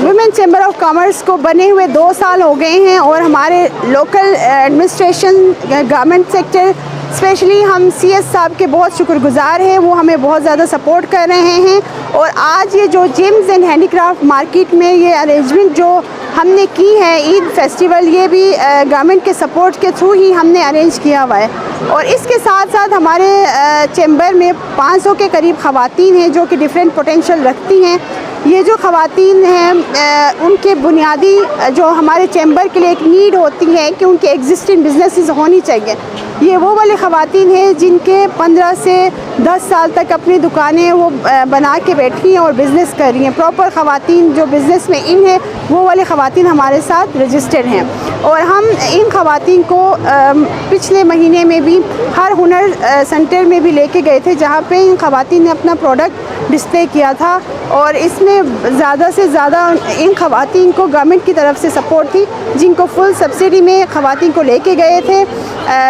Women chamber of commerce को बने हुए 2 साल हो गए हैं और हमारे local administration, government sector, specially हम CS साहब के बहुत शुक्रगुजार हैं। वो हमें बहुत ज़्यादा सपोर्ट कर रहे हैं। और आज ये जो जिम्स एंड हैंडीक्राफ्ट मार्केट में ये अरेंजमेंट जो हमने की है, ईद फेस्टिवल, ये भी गवर्नमेंट के सपोर्ट के थ्रू ही हमने अरेंज किया हुआ है। और इसके साथ साथ हमारे चैम्बर में 500 के करीब ख़वातीन हैं जो कि डिफरेंट पोटेंशियल रखती हैं। ये जो ख़वातीन हैं उनके बुनियादी जो हमारे चैम्बर के लिए एक नीड होती है कि उनके एग्जिस्टिंग बिजनेसेस होनी चाहिए। ये वो वाली ख़वातीन हैं जिनके 15 से 10 साल तक अपनी दुकानें वो बना के बैठी हैं और बिज़नेस कर रही हैं। प्रॉपर ख़वातीन जो बिज़नेस में इन है, वो वाली ख़वातीन हमारे साथ रजिस्टर्ड हैं। और हम इन ख़वातीन को पिछले महीने में भी हर हुनर सेंटर में भी लेके गए थे, जहाँ पे इन ख़वातीन ने अपना प्रोडक्ट डिस्प्ले किया था। और इसमें ज़्यादा से ज़्यादा इन ख़वातीन को गवर्नमेंट की तरफ से सपोर्ट थी, जिनको फुल सब्सिडी में ख़वातीन को लेके गए थे।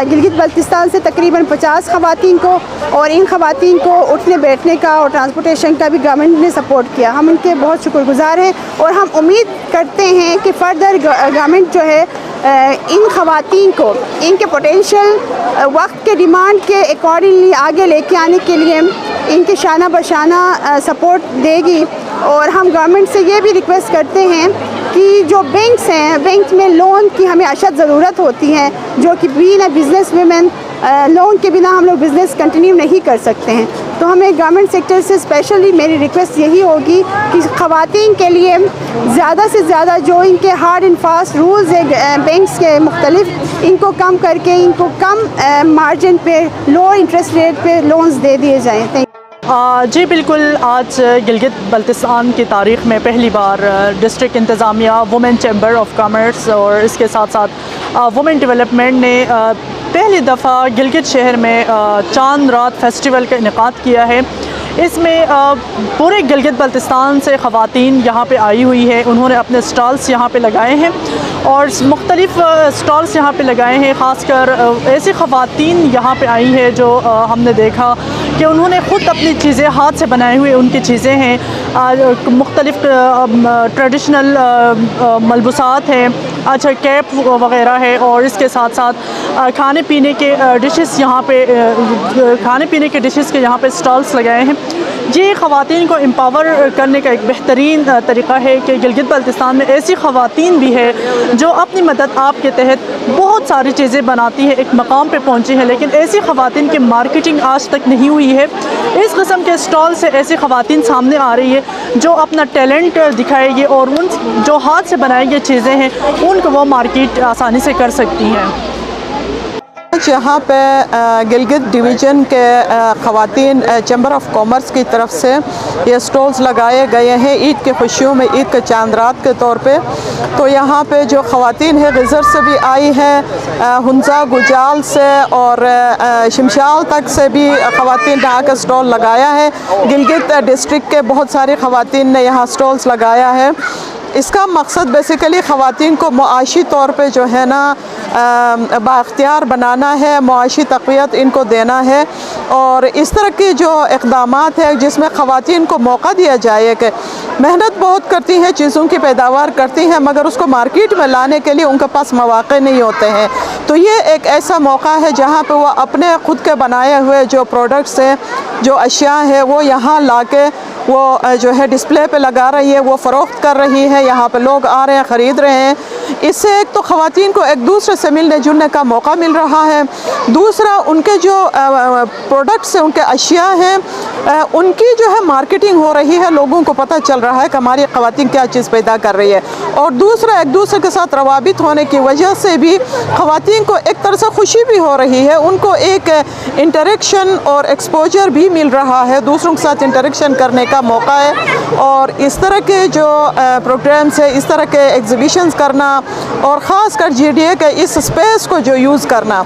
गिलगित बल्तिस्तान से तकरीबन 50 ख़वातीन को, और इन ख़वातीन को उठने बैठने का और ट्रांसपोर्टेशन का भी गवर्नमेंट ने सपोर्ट किया। हम उनके बहुत शुक्रगुजार हैं और हम उम्मीद करते हैं कि फ़र्दर गवर्नमेंट जो है इन ख़वातीन को इनके पोटेंशियल वक्त के डिमांड के अकॉर्डिंगली आगे लेके आने के लिए इनके शाना बशाना सपोर्ट देगी। और हम गवर्नमेंट से ये भी रिक्वेस्ट करते हैं कि जो बैंक्स हैं, बैंक में लोन की हमें अशद ज़रूरत होती है, जो कि being a business women loan के बिना हम लोग बिज़नेस कंटिन्यू नहीं कर सकते हैं। तो हमें गवर्नमेंट सेक्टर से स्पेशली मेरी रिक्वेस्ट यही होगी कि ख़वातीन के लिए ज़्यादा से ज़्यादा जो इनके हार्ड एंड फास्ट रूल्स है बैंक्स के मुख्तलिफ, इनको कम करके इनको कम मार्जिन पे, लो इंटरेस्ट रेट पे लोन्स दे दिए जाएँ। जी बिल्कुल, आज गिलगित बल्तिस्तान की तारीख़ में पहली बार डिस्ट्रिक्ट इंतज़ामिया, वुमेन चैम्बर ऑफ कॉमर्स और इसके साथ साथ वुमेन डेवलपमेंट ने पहली दफ़ा गिलगित शहर में चांद रात फेस्टिवल का इनेकाद किया है। इसमें पूरे गिलगित बल्तिस्तान से ख़वातीन यहाँ पे आई हुई है। उन्होंने अपने स्टॉल्स यहाँ पे लगाए हैं और मुख्तलिफ़ स्टॉल्स यहाँ पे लगाए हैं। ख़ासकर ऐसी ख़वातीन यहाँ पे आई है जो हमने देखा कि उन्होंने ख़ुद अपनी चीज़ें हाथ से बनाए हुए उनकी चीज़ें हैं। मुख्तलिफ़ ट्रेडिशनल मलबूसात हैं, अच्छा कैप वग़ैरह है, और इसके साथ साथ खाने पीने के डिशेस यहाँ पे खाने पीने के डिशेस के यहाँ पे स्टॉल्स लगाए हैं। ये ख़वातीन को एम्पावर करने का एक बेहतरीन तरीक़ा है कि गिलगित बल्तिस्तान में ऐसी ख़वातीन भी है जो अपनी मदद आपके तहत बहुत सारी चीज़ें बनाती है, एक मकाम पे पहुंची है, लेकिन ऐसी ख़वातीन की मार्केटिंग आज तक नहीं हुई है। इस किस्म के स्टॉल से ऐसी ख़वातीन सामने आ रही है जो अपना टैलेंट दिखाएगी और उन जो हाथ से बनाई गई चीज़ें हैं उनको वो मार्केट आसानी से कर सकती हैं। यहाँ पे गिलगित डिवीज़न के ख़वातीन चैम्बर ऑफ कॉमर्स की तरफ से ये स्टॉल्स लगाए गए हैं ईद की खुशियों में, ईद के चांद रात के तौर पे। तो यहाँ पे जो ख़वातीन है गिज़र से भी आई हैं, हुंजा गुजाल से और शमशाल तक से भी ख़वातीन ने आकर स्टॉल लगाया है। गिलगित डिस्ट्रिक्ट के बहुत सारी ख़वातीन ने यहाँ स्टॉल्स लगाया है। इसका मकसद बेसिकली ख़वातीन को मुआशी तौर पे जो है ना बाख्तियार बनाना है, मुआशी तक़वियत इनको देना है। और इस तरह की जो इक़दामात है जिसमें ख़वातीन को मौका दिया जाए कि मेहनत बहुत करती हैं, चीज़ों की पैदावार करती हैं, मगर उसको मार्केट में लाने के लिए उनके पास मौक़े नहीं होते हैं। तो ये एक ऐसा मौका है जहाँ पे वो अपने ख़ुद के बनाए हुए जो प्रोडक्ट्स हैं, जो अशिया है, वो यहाँ ला के वो जो है डिस्प्ले पे लगा रही है, वो फ़रोख्त कर रही है। यहाँ पे लोग आ रहे हैं, ख़रीद रहे हैं। इससे एक तो ख़वातीन को एक दूसरे से मिलने जुलने का मौका मिल रहा है, दूसरा उनके जो प्रोडक्ट्स हैं, उनके अशिया हैं, उनकी जो है मार्केटिंग हो रही है, लोगों को पता चल रहा है कि हमारी ख़वातीन क्या चीज़ पैदा कर रही है। और दूसरा एक दूसरे के साथ रवाबित होने की वजह से भी ख़वातीन को एक तरह से खुशी भी हो रही है, उनको एक इंटरेक्शन और एक्सपोजर भी मिल रहा है, दूसरों के साथ इंटरेक्शन करने का मौका है। और इस तरह के जो प्रोग्राम्स है, इस तरह के एग्ज़िबिशंस करना और ख़ास कर GDA के इस स्पेस को जो यूज़ करना,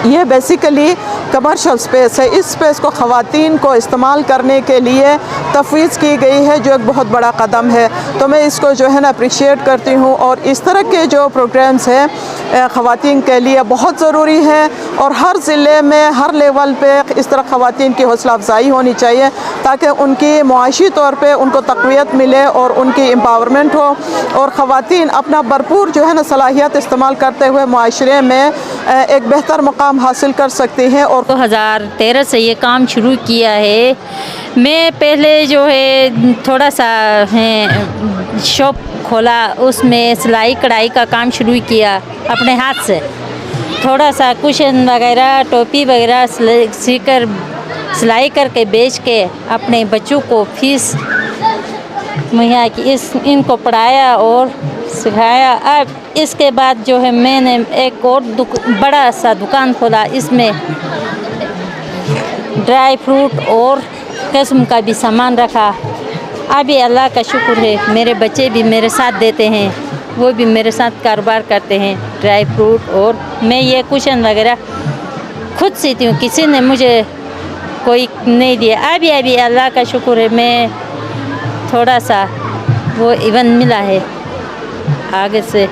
ये बेसिकली कमर्शियल स्पेस है, इस स्पेस को ख़वातीन को इस्तेमाल करने के लिए तफवीज़ की गई है, जो एक बहुत बड़ा कदम है। तो मैं इसको जो है ना अप्रिशिएट करती हूँ। और इस तरह के जो प्रोग्राम्स हैं ख़वातीन के लिए बहुत ज़रूरी है और हर ज़िले में हर लेवल पे इस तरह ख़वातीन की हौसला अफजाई होनी चाहिए ताकि उनकी मुआशी तौर पे उनको तक़वियत मिले और उनकी एम्पावरमेंट हो और ख़वातीन अपना भरपूर जो है ना सलाहियत इस्तेमाल करते हुए मुआशरे में एक बेहतर मुकाम हासिल कर सकती हैं। और 2013 से ये काम शुरू किया है। मैं पहले जो है थोड़ा सा शॉप खोला, उसमें सिलाई कढ़ाई का काम शुरू किया अपने हाथ से। थोड़ा सा कुशन वगैरह टोपी वगैरह सीकर सिलाई करके बेच के अपने बच्चों को फीस मुहैया की, इनको पढ़ाया और सिखाया। अब इसके बाद जो है मैंने एक और बड़ा सा दुकान खोला, इसमें ड्राई फ्रूट और किस्म का भी सामान रखा। अभी अल्लाह का शुक्र है मेरे बच्चे भी मेरे साथ देते हैं, वो भी मेरे साथ कारोबार करते हैं ड्राई फ्रूट। और मैं ये कुशन वगैरह खुद सीती हूँ, किसी ने मुझे कोई नहीं दिया। अभी अल्लाह का शुक्र है मैं थोड़ा सा वो इवन मिला है आगे से।